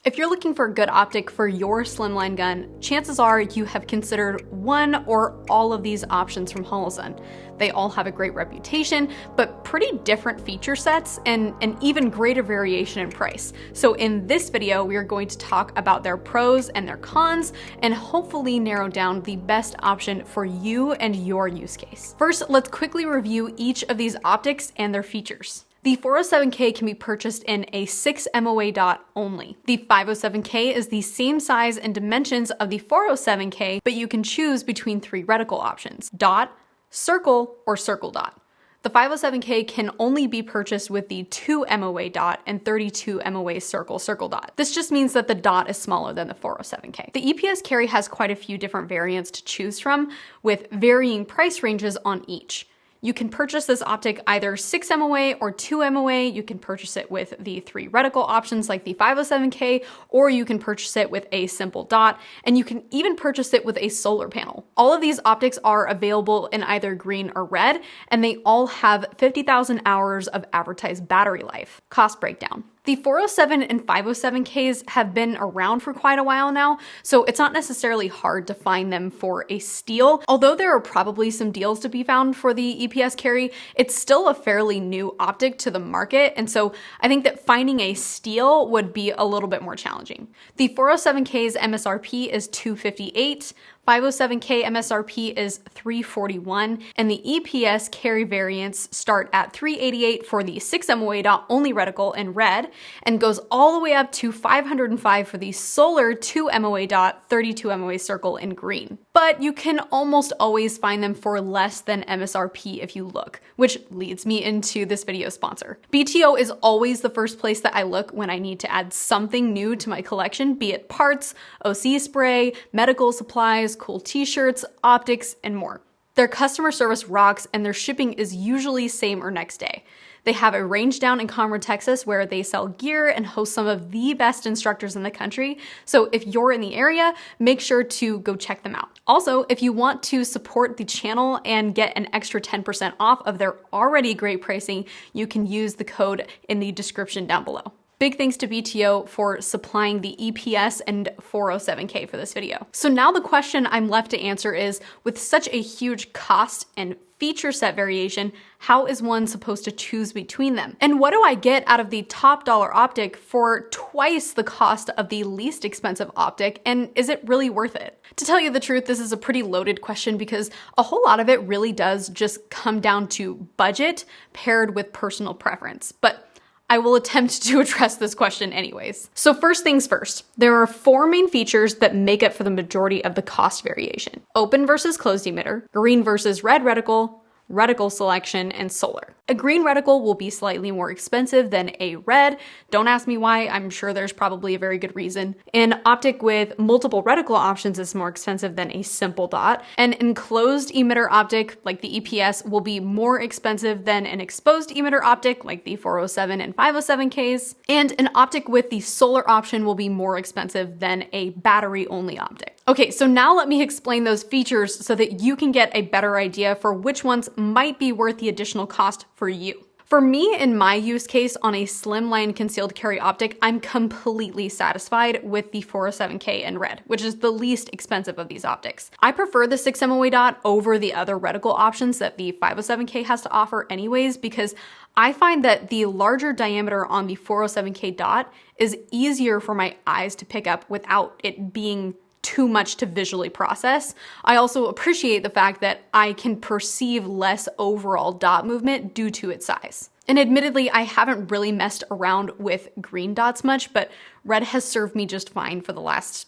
If you're looking for a good optic for your slimline gun, chances are you have considered one or all of these options from Holosun. They all have a great reputation, but pretty different feature sets and an even greater variation in price. So in this video, we are going to talk about their pros and their cons, and hopefully narrow down the best option for you and your use case. First, let's quickly review each of these optics and their features. The 407K can be purchased in a 6 MOA dot only. The 507K is the same size and dimensions of the 407K, but you can choose between 3 reticle options: dot, circle, or circle dot. The 507K can only be purchased with the 2 MOA dot and 32 MOA circle dot. This just means that the dot is smaller than the 407K. The EPS-CARRY has quite a few different variants to choose from, with varying price ranges on each. You can purchase this optic either 6 MOA or 2 MOA. You can purchase it with the 3 reticle options like the 507K, or you can purchase it with a simple dot, and you can even purchase it with a solar panel. All of these optics are available in either green or red, and they all have 50,000 hours of advertised battery life. Cost breakdown. The 407 and 507Ks have been around for quite a while now, so it's not necessarily hard to find them for a steal. Although there are probably some deals to be found for the EPS-CARRY, it's still a fairly new optic to the market, and so I think that finding a steal would be a little bit more challenging. The 407K's MSRP is $258, 507K MSRP is $341, and the EPS-CARRY variants start at $388 for the 6 MOA dot only reticle in red, and goes all the way up to $505 for the solar 2 MOA dot 32 MOA circle in green. But you can almost always find them for less than MSRP if you look, which leads me into this video sponsor. BTO is always the first place that I look when I need to add something new to my collection, be it parts, OC spray, medical supplies, cool t-shirts, optics, and more. Their customer service rocks, and their shipping is usually same or next day. They have a range down in Conroe, Texas, where they sell gear and host some of the best instructors in the country. So if you're in the area, make sure to go check them out. Also, if you want to support the channel and get an extra 10% off of their already great pricing, you can use the code in the description down below. Big thanks to BTO for supplying the EPS and 407K for this video. So now the question I'm left to answer is, with such a huge cost and feature set variation, how is one supposed to choose between them? And what do I get out of the top dollar optic for twice the cost of the least expensive optic, and is it really worth it? To tell you the truth, this is a pretty loaded question because a whole lot of it really does just come down to budget paired with personal preference. But I will attempt to address this question anyways. So first things first, there are 4 main features that make up for the majority of the cost variation: open versus closed emitter, green versus red reticle, reticle selection, and solar. A green reticle will be slightly more expensive than a red. Don't ask me why, I'm sure there's probably a very good reason. An optic with multiple reticle options is more expensive than a simple dot. An enclosed emitter optic, like the EPS, will be more expensive than an exposed emitter optic, like the 407 and 507Ks. And an optic with the solar option will be more expensive than a battery-only optic. Okay, so now let me explain those features so that you can get a better idea for which ones might be worth the additional cost for you. For me, in my use case on a slimline concealed carry optic, I'm completely satisfied with the 407K in red, which is the least expensive of these optics. I prefer the 6 MOA dot over the other reticle options that the 507K has to offer anyways, because I find that the larger diameter on the 407K dot is easier for my eyes to pick up without it being too much to visually process. I also appreciate the fact that I can perceive less overall dot movement due to its size. And admittedly, I haven't really messed around with green dots much, but red has served me just fine for the last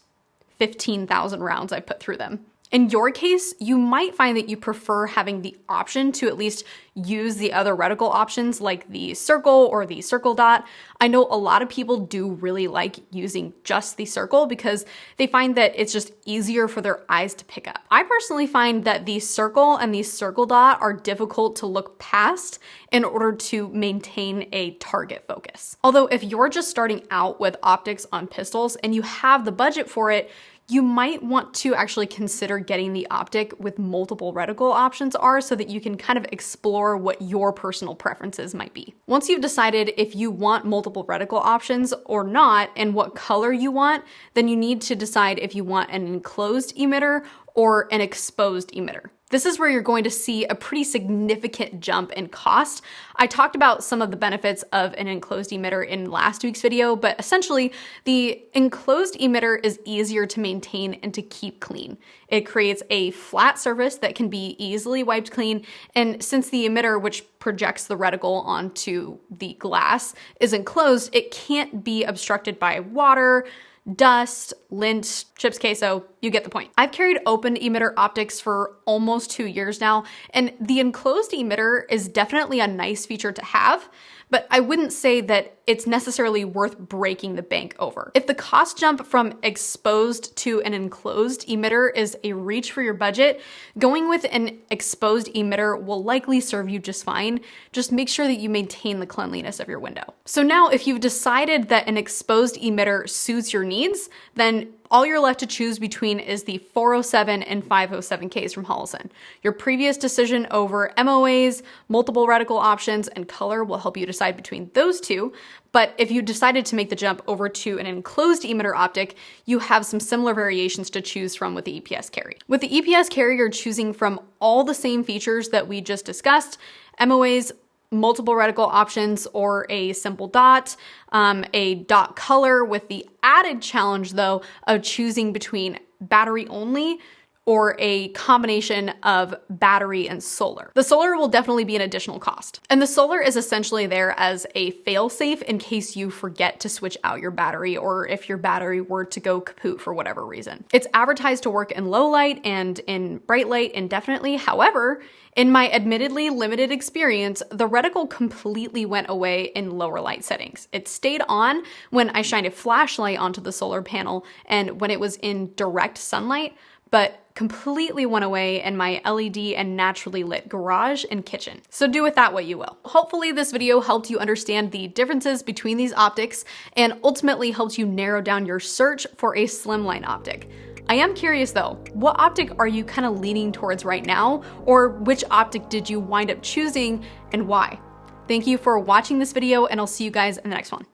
15,000 rounds I put through them. In your case, you might find that you prefer having the option to at least use the other reticle options like the circle or the circle dot. I know a lot of people do really like using just the circle because they find that it's just easier for their eyes to pick up. I personally find that the circle and the circle dot are difficult to look past in order to maintain a target focus. Although if you're just starting out with optics on pistols and you have the budget for it, you might want to actually consider getting the Optic with multiple reticle options are so that you can kind of explore what your personal preferences might be. Once you've decided if you want multiple reticle options or not and what color you want, then you need to decide if you want an enclosed emitter or an exposed emitter. This is where you're going to see a pretty significant jump in cost. I talked about some of the benefits of an enclosed emitter in last week's video, but essentially the enclosed emitter is easier to maintain and to keep clean. It creates a flat surface that can be easily wiped clean, and since the emitter, which projects the reticle onto the glass, is enclosed, it can't be obstructed by water, dust, lint, chips queso, you get the point. I've carried open emitter optics for almost 2 years now, and the enclosed emitter is definitely a nice feature to have, but I wouldn't say that it's necessarily worth breaking the bank over. If the cost jump from exposed to an enclosed emitter is a reach for your budget, going with an exposed emitter will likely serve you just fine. Just make sure that you maintain the cleanliness of your window. So now if you've decided that an exposed emitter suits your needs, then all you're left to choose between is the 407 and 507Ks from Holosun. Your previous decision over MOAs, multiple reticle options, and color will help you decide between those two. But if you decided to make the jump over to an enclosed emitter optic, you have some similar variations to choose from with the EPS-CARRY. With the EPS-CARRY, you're choosing from all the same features that we just discussed: MOAs, multiple reticle options, or a simple dot, a dot color, with the added challenge though of choosing between battery only or a combination of battery and solar. The solar will definitely be an additional cost. And the solar is essentially there as a fail-safe in case you forget to switch out your battery or if your battery were to go kaput for whatever reason. It's advertised to work in low light and in bright light indefinitely. However, in my admittedly limited experience, the reticle completely went away in lower light settings. It stayed on when I shined a flashlight onto the solar panel and when it was in direct sunlight, but completely went away in my LED and naturally lit garage and kitchen. So do with that what you will. Hopefully this video helped you understand the differences between these optics and ultimately helped you narrow down your search for a slimline optic. I am curious though, what optic are you kind of leaning towards right now, or which optic did you wind up choosing and why? Thank you for watching this video, and I'll see you guys in the next one.